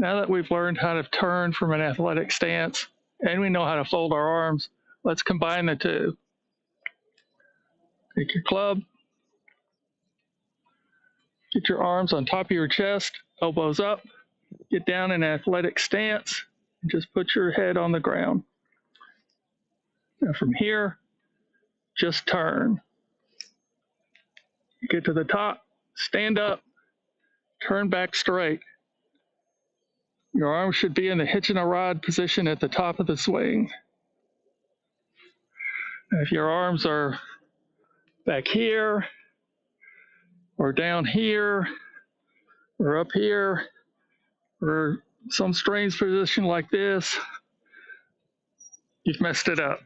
Now that we've learned how to turn from an athletic stance and we know how to fold our arms, let's combine the two. Take your club, get your arms on top of your chest, elbows up, get down in an athletic stance, and just put your head on the ground. Now from here, just turn. You get to the top, stand up, turn back straight. Your arms should be in the hitching a rod position at the top of the swing. If your arms are back here, or down here, or up here, or some strange position like this, you've messed it up.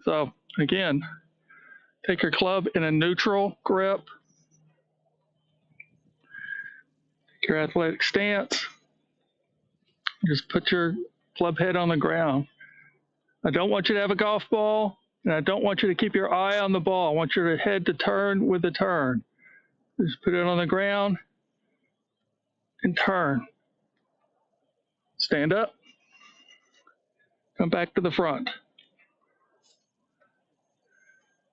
So again, take your club in a neutral grip, take your athletic stance, just put your club head on the ground. I don't want you to have a golf ball, and I don't want you to keep your eye on the ball. I want your head to turn with the turn. Just put it on the ground and turn. Stand up, come back to the front.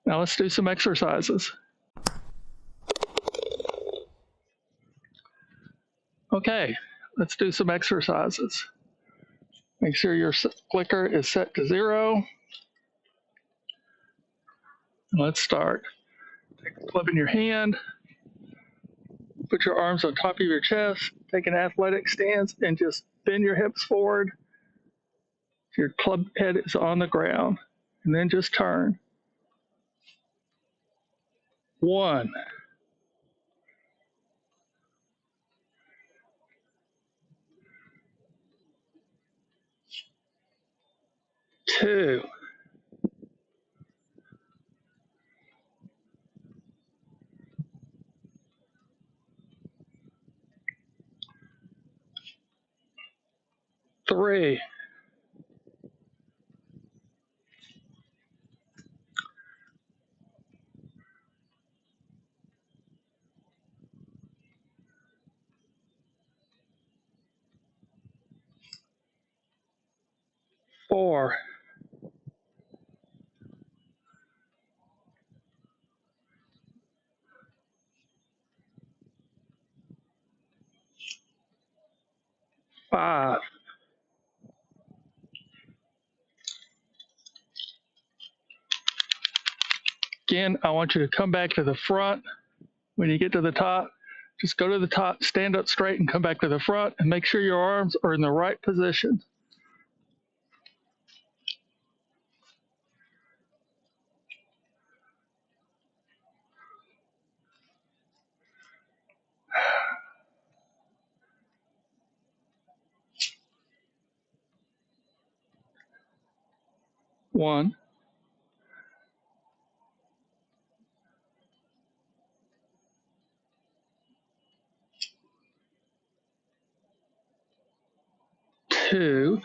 Now let's do some exercises. Okay, let's do some exercises. Make sure your clicker is set to 0. Let's start. Take the club in your hand, put your arms on top of your chest, take an athletic stance, and just bend your hips forward. Your club head is on the ground, and then just turn. 1, 2, 3, 4, 5, 'Again, I want you to come back to the front. When you get to the top, just go to the top, stand up straight, and come back to the front, and make sure your arms are in the right position. 1, 2,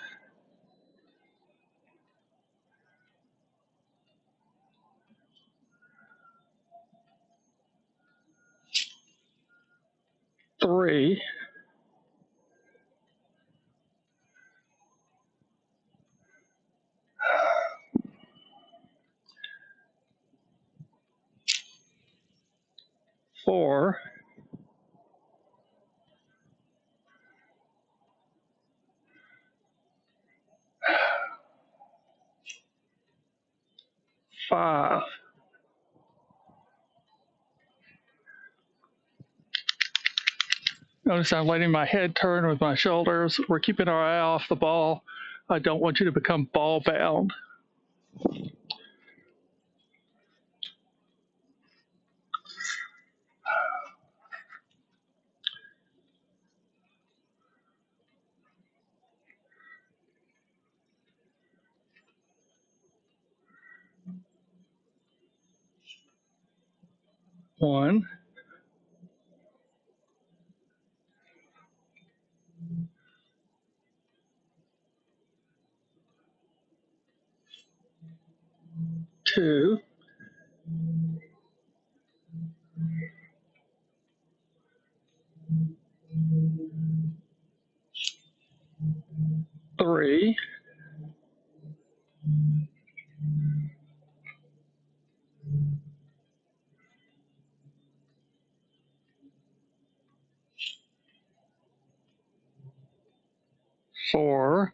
3, 4, 5. Notice I'm letting my head turn with my shoulders. We're keeping our eye off the ball. I don't want you to become ball bound. One, 2, 3, 3, 4,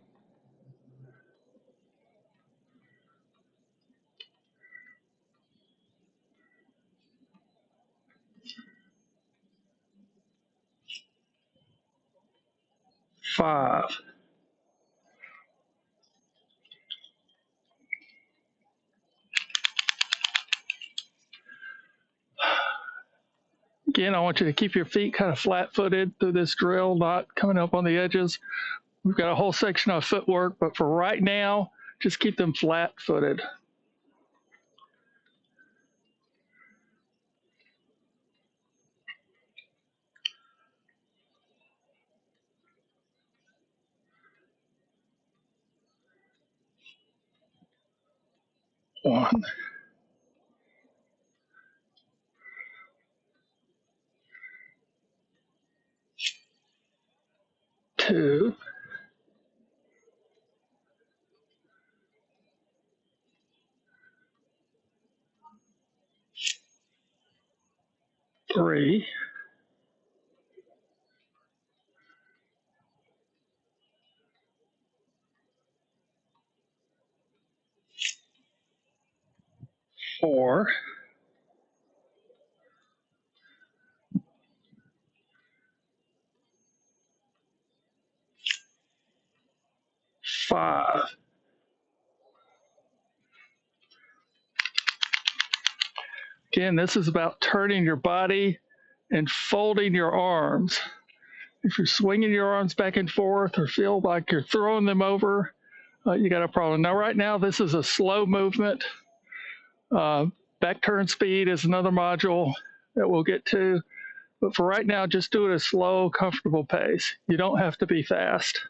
5. Again, I want you to keep your feet kind of flat-footed through this drill, not coming up on the edges. We've got a whole section of footwork, but for right now, just keep them flat-footed. One, 2, 3, 4, 5. Again, this is about turning your body and folding your arms. If you're swinging your arms back and forth or feel like you're throwing them over, you got a problem. Now, right now, this is a slow movement. Back turn speed is another module that we'll get to. But for right now, just do it at a slow, comfortable pace. You don't have to be fast.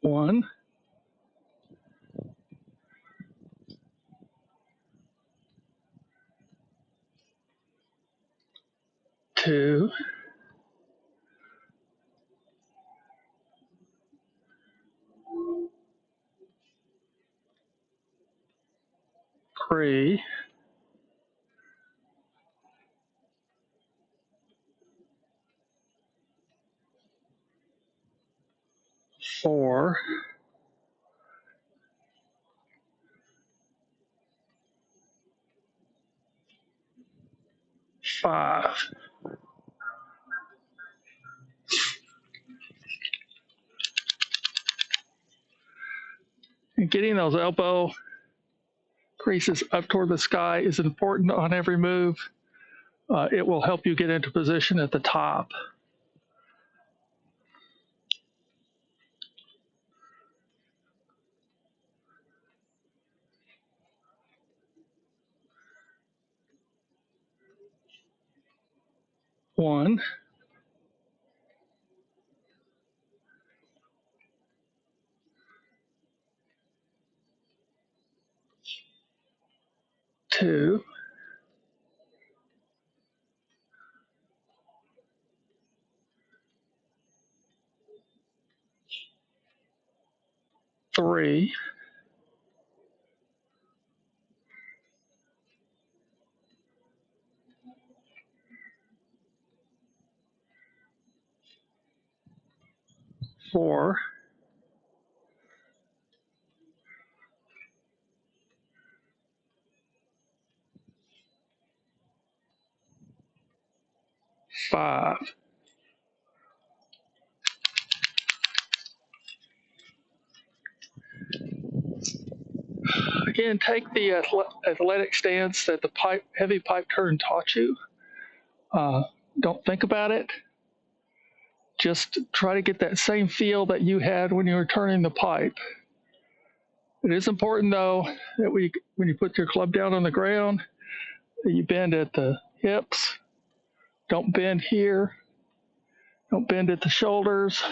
One, 2, 3, 4, 5. And getting those elbow creases up toward the sky is important on every move. It will help you get into position at the top. One, 2, 3, 4, 5. Again, take the athletic stance that the heavy pipe turn taught you. Don't think about it. Just try to get that same feel that you had when you were turning the pipe. It is important, though, that when you put your club down on the ground, that you bend at the hips. Don't bend here. Don't bend at the shoulders.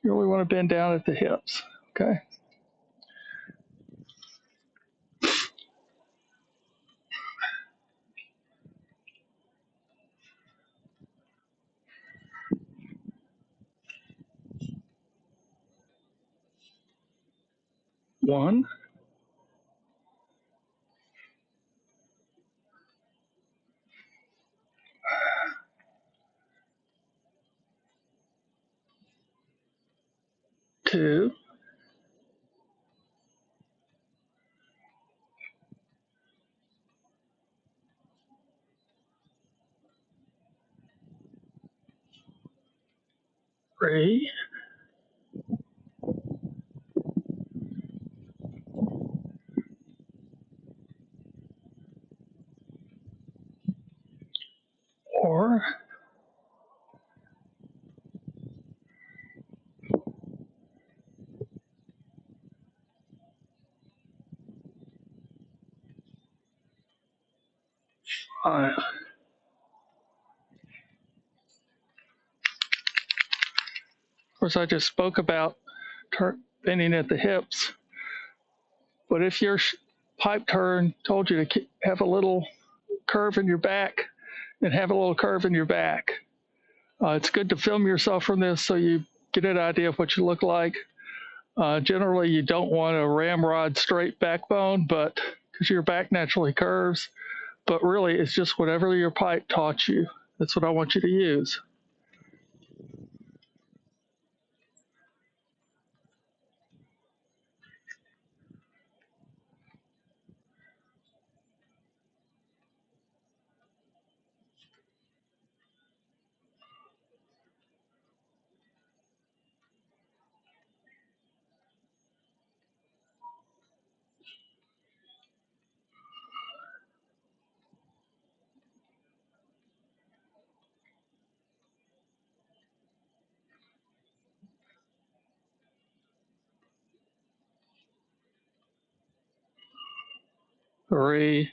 You really want to bend down at the hips, okay? 1, 2, 3, 4, 5. Of course, I just spoke about bending at the hips, but if your pipe turn told you to have a little curve in your back, then have a little curve in your back. It's good to film yourself from this so you get an idea of what you look like. Generally, you don't want a ramrod straight backbone, but because your back naturally curves, but really it's just whatever your pipe taught you. That's what I want you to use. Three,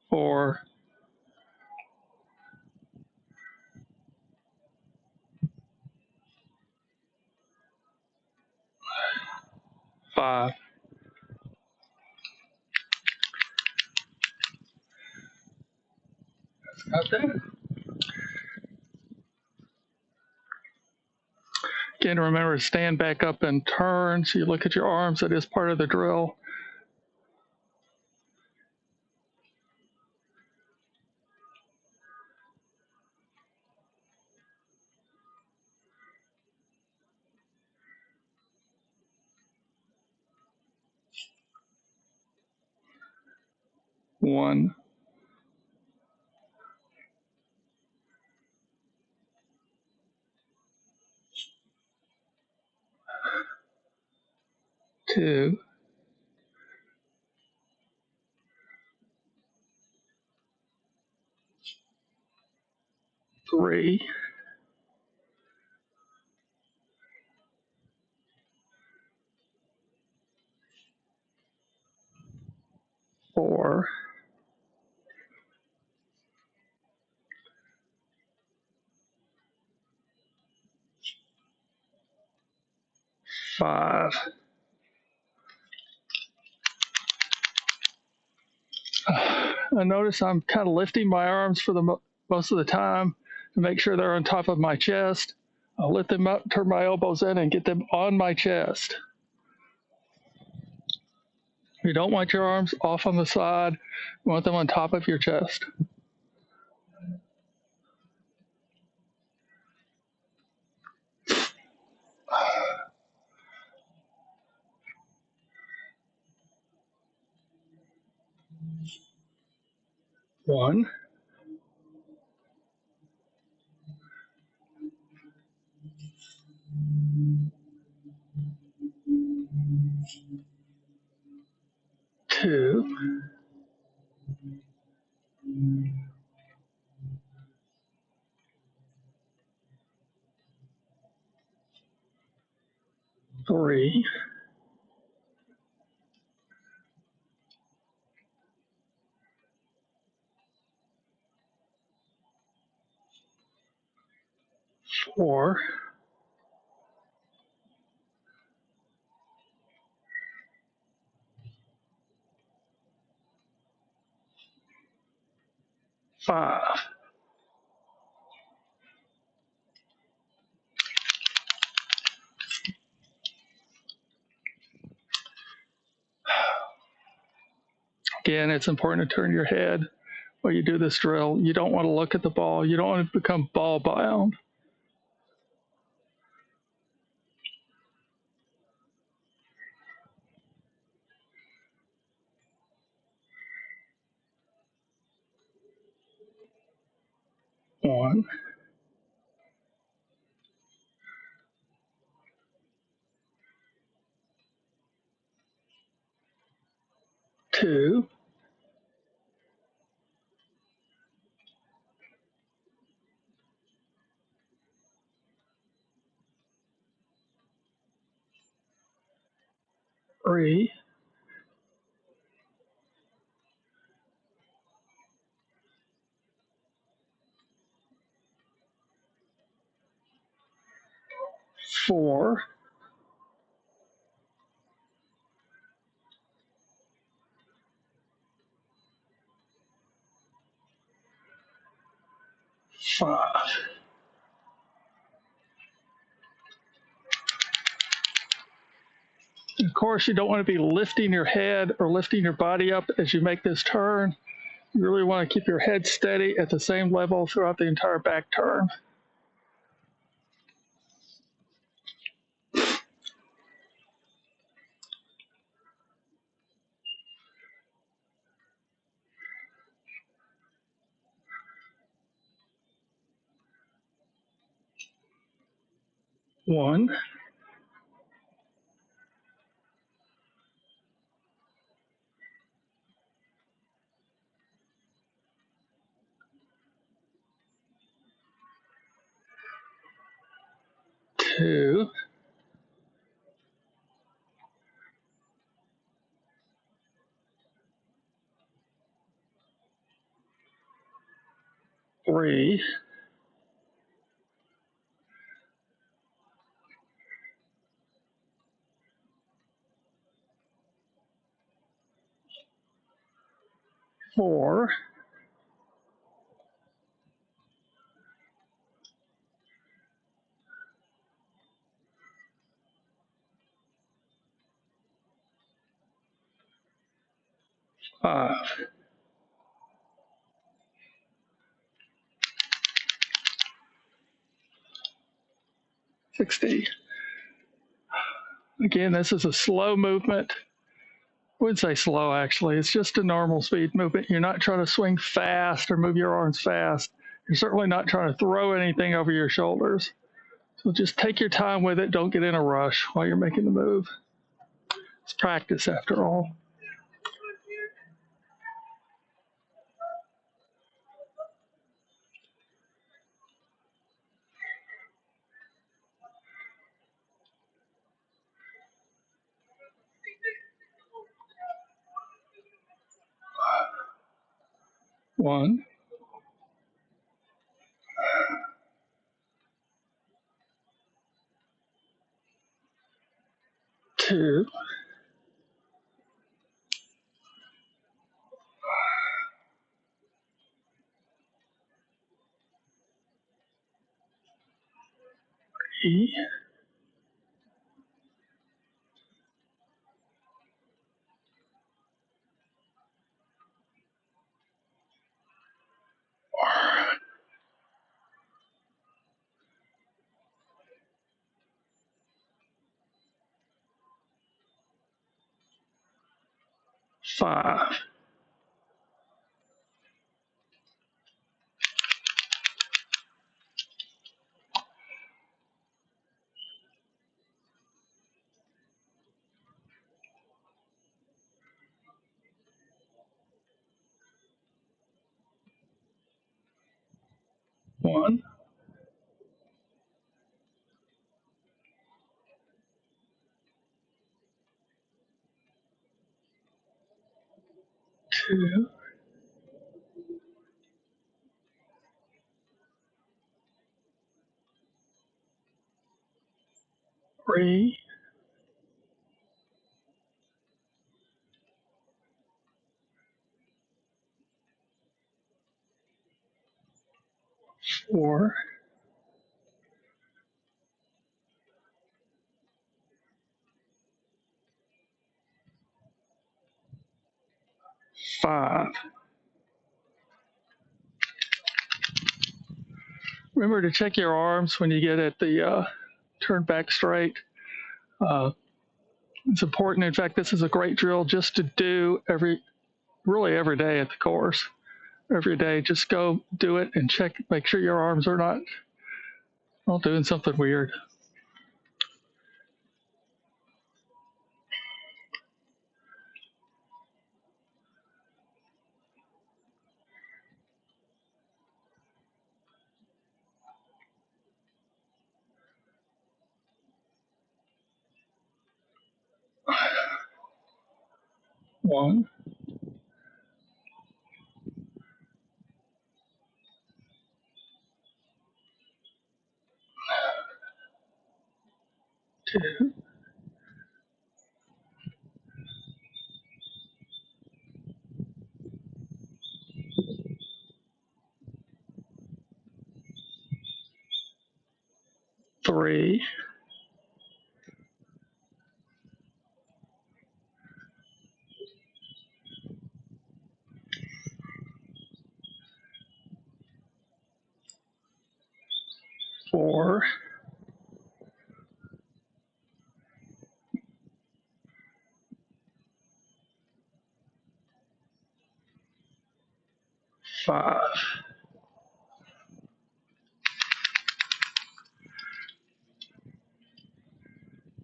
4, 5. Got that? Again, remember to stand back up and turn. So you look at your arms. That is part of the drill. One, 2, 3, 4, 5. I notice I'm kind of lifting my arms for the most of the time to make sure they're on top of my chest. I'll lift them up, turn my elbows in, and get them on my chest. You don't want your arms off on the side. You want them on top of your chest. One, 2, 3, 4, 5. Again, it's important to turn your head while you do this drill. You don't want to look at the ball. You don't want to become ball bound. One, two, three, 4, 5. Of course, you don't want to be lifting your head or lifting your body up as you make this turn. You really want to keep your head steady at the same level throughout the entire back turn. One, two, 3, 4, 5. 60. Again, this is a slow movement. I wouldn't say slow, actually. It's just a normal speed movement. You're not trying to swing fast or move your arms fast. You're certainly not trying to throw anything over your shoulders. So just take your time with it. Don't get in a rush while you're making the move. It's practice, after all. One, two, three, 5. One, two, 3, 4, 5. Remember to check your arms when you get at the turn back straight. It's important. In fact, this is a great drill just to do really every day at the course. Every day, just go do it and check, make sure your arms are not doing something weird. One, 2, 3, 4, 5.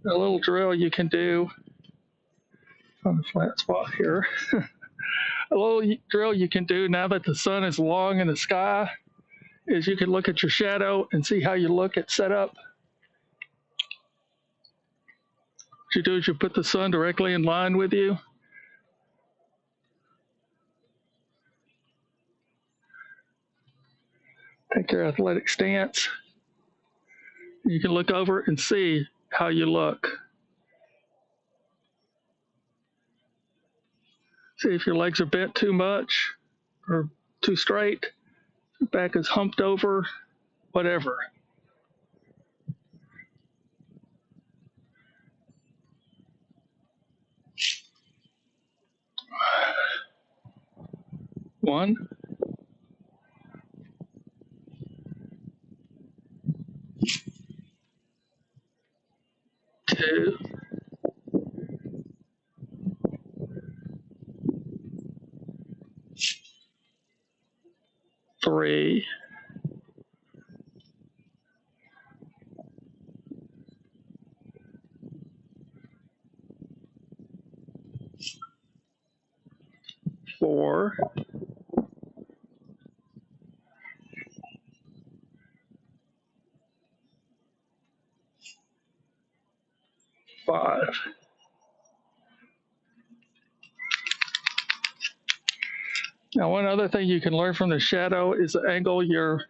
A little drill you can do on the flat spot here. A little drill you can do now that the sun is long in the sky is you can look at your shadow and see how you look at setup. What you do is you put the sun directly in line with you. Take your athletic stance. You can look over and see how you look. See if your legs are bent too much or too straight, your back is humped over, whatever. One, 2, 3, 4, 5. Now, one other thing you can learn from the shadow is the angle your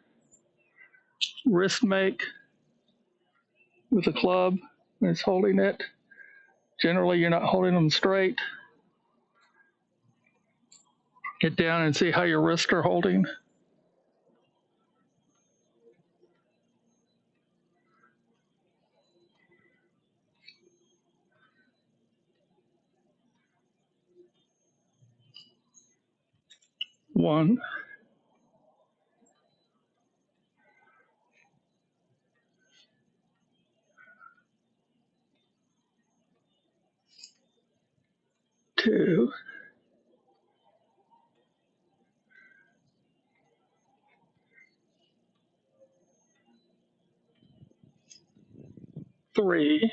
wrist make with the club when it's holding it. Generally, you're not holding them straight. Get down and see how your wrists are holding. One, 2, 3,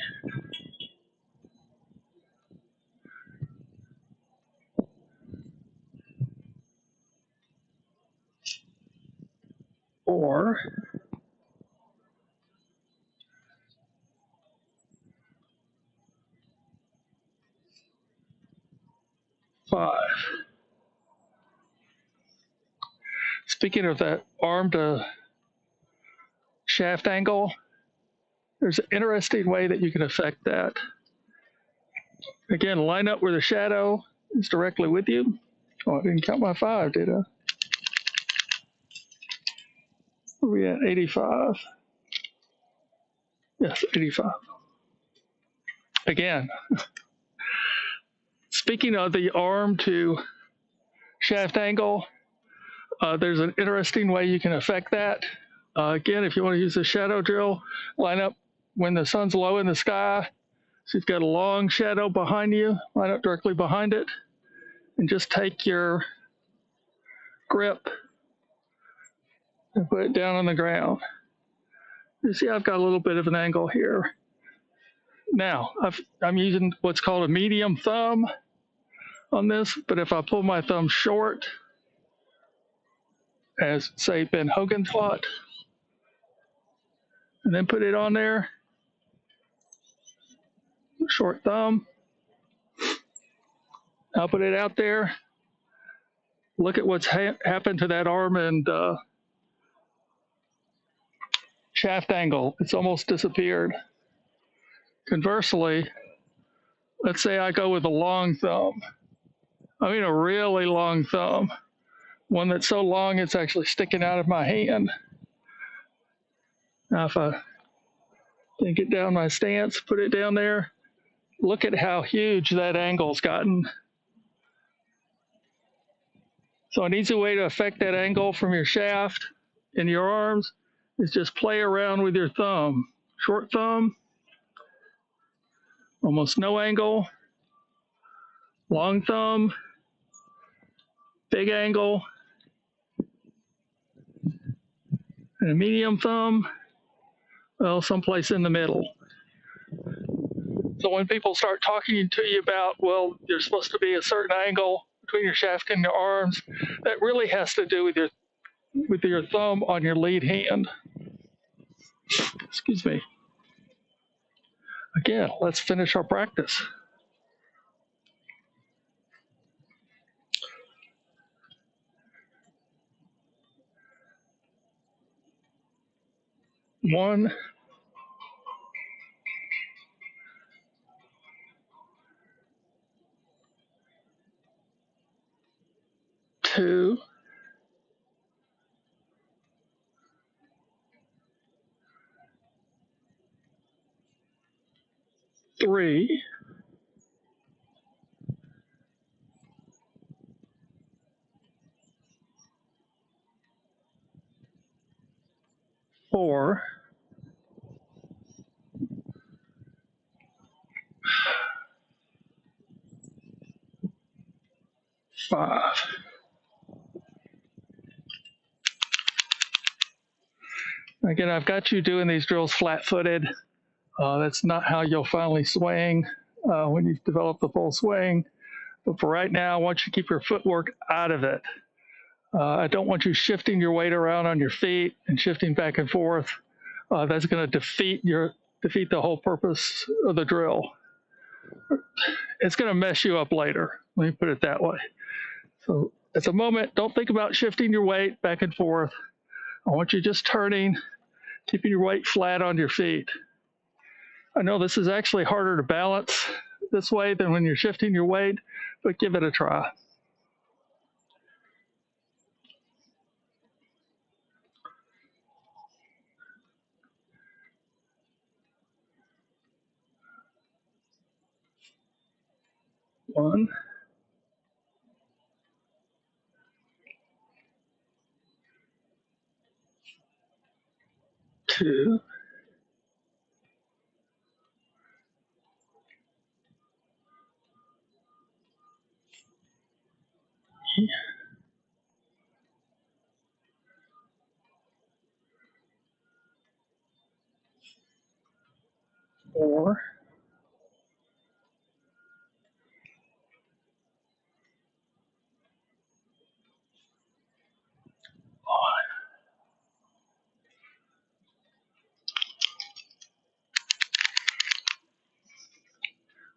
4, 5. Speaking of that arm to shaft angle, there's an interesting way that you can affect that. Again, line up where the shadow is directly with you. Oh, I didn't count my 5, did I? we at? 85. Yes, 85. Again, speaking of the arm to shaft angle, there's an interesting way you can affect that. Again, if you want to use a shadow drill, line up when the sun's low in the sky. So you've got a long shadow behind you, line up directly behind it, and just take your grip and put it down on the ground. You see I've got a little bit of an angle here. Now, I'm using what's called a medium thumb on this, but if I pull my thumb short, as say Ben Hogan taught, and then put it on there, short thumb, I'll put it out there. Look at what's happened to that arm and shaft angle. It's almost disappeared. Conversely, let's say I go with a long thumb. I mean a really long thumb. One that's so long it's actually sticking out of my hand. Now if I then get down my stance, put it down there, look at how huge that angle's gotten. So an easy way to affect that angle from your shaft in your arms is just play around with your thumb. Short thumb, almost no angle. Long thumb, big angle. And a medium thumb, well, someplace in the middle. So when people start talking to you about, well, there's supposed to be a certain angle between your shaft and your arms, that really has to do with your thumb on your lead hand. Excuse me. Again, let's finish our practice. One, two, three, four, five. Again, I've got you doing these drills flat-footed. That's not how you'll finally swing when you've developed the full swing. But for right now, I want you to keep your footwork out of it. I don't want you shifting your weight around on your feet and shifting back and forth. That's going to defeat the whole purpose of the drill. It's going to mess you up later. Let me put it that way. So at the moment, don't think about shifting your weight back and forth. I want you just turning, keeping your weight flat on your feet. I know this is actually harder to balance this way than when you're shifting your weight, but give it a try. One, two, four,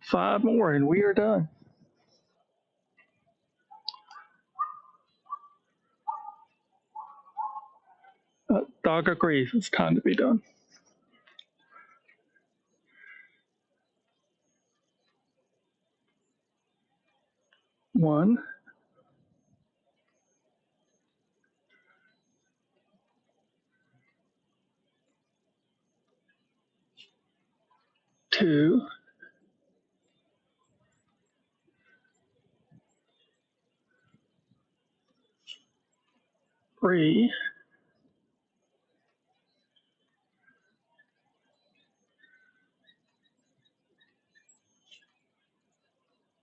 five more, and we are done. Dog agrees. It's time to be done. One, 2, 3,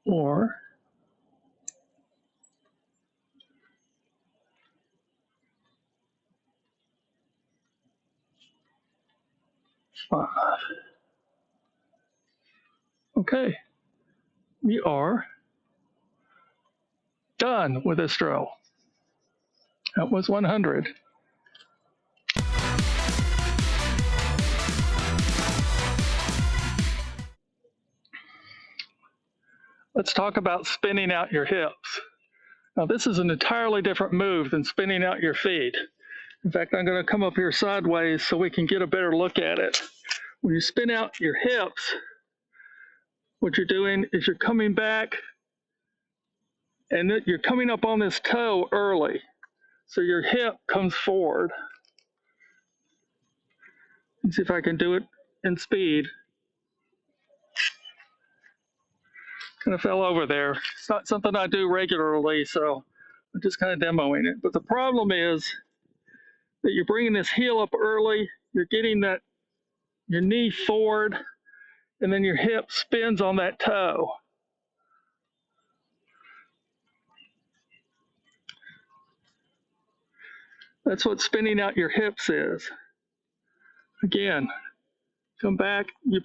4, 5. Okay, we are done with this drill. That was 100. Let's talk about spinning out your hips. Now this is an entirely different move than spinning out your feet. In fact, I'm going to come up here sideways so we can get a better look at it. When you spin out your hips, what you're doing is you're coming back and you're coming up on this toe early. So your hip comes forward. Let's see if I can do it in speed. Kind of fell over there. It's not something I do regularly, so I'm just kind of demoing it. But the problem is that you're bringing this heel up early, you're getting that your knee forward, and then your hip spins on that toe. That's what spinning out your hips is. Again, come back, you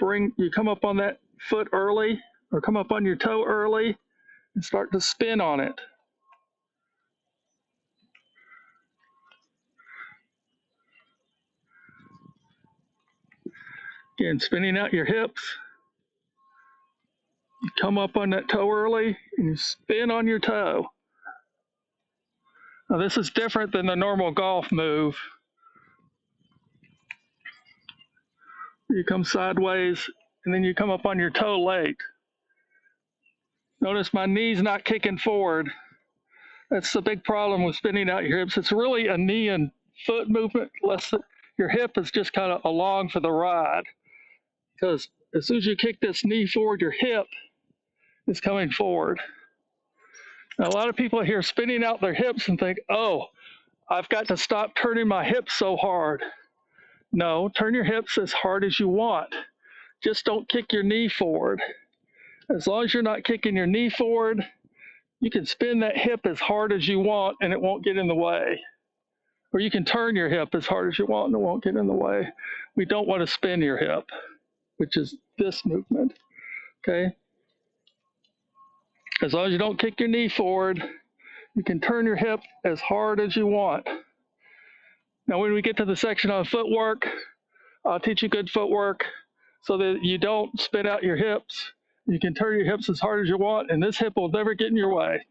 come up on that foot early, or come up on your toe early, and start to spin on it. Again, spinning out your hips. You come up on that toe early, and you spin on your toe. Now this is different than the normal golf move. You come sideways, and then you come up on your toe late. Notice my knee's not kicking forward. That's the big problem with spinning out your hips. It's really a knee and foot movement, less your hip is just kind of along for the ride. Because as soon as you kick this knee forward, your hip is coming forward. Now, a lot of people here spinning out their hips and think, oh, I've got to stop turning my hips so hard. No, turn your hips as hard as you want. Just don't kick your knee forward. As long as you're not kicking your knee forward, you can spin that hip as hard as you want and it won't get in the way. Or you can turn your hip as hard as you want and it won't get in the way. We don't want to spin your hip, which is this movement, okay? As long as you don't kick your knee forward, you can turn your hip as hard as you want. Now, when we get to the section on footwork, I'll teach you good footwork so that you don't spin out your hips. You can turn your hips as hard as you want, and this hip will never get in your way.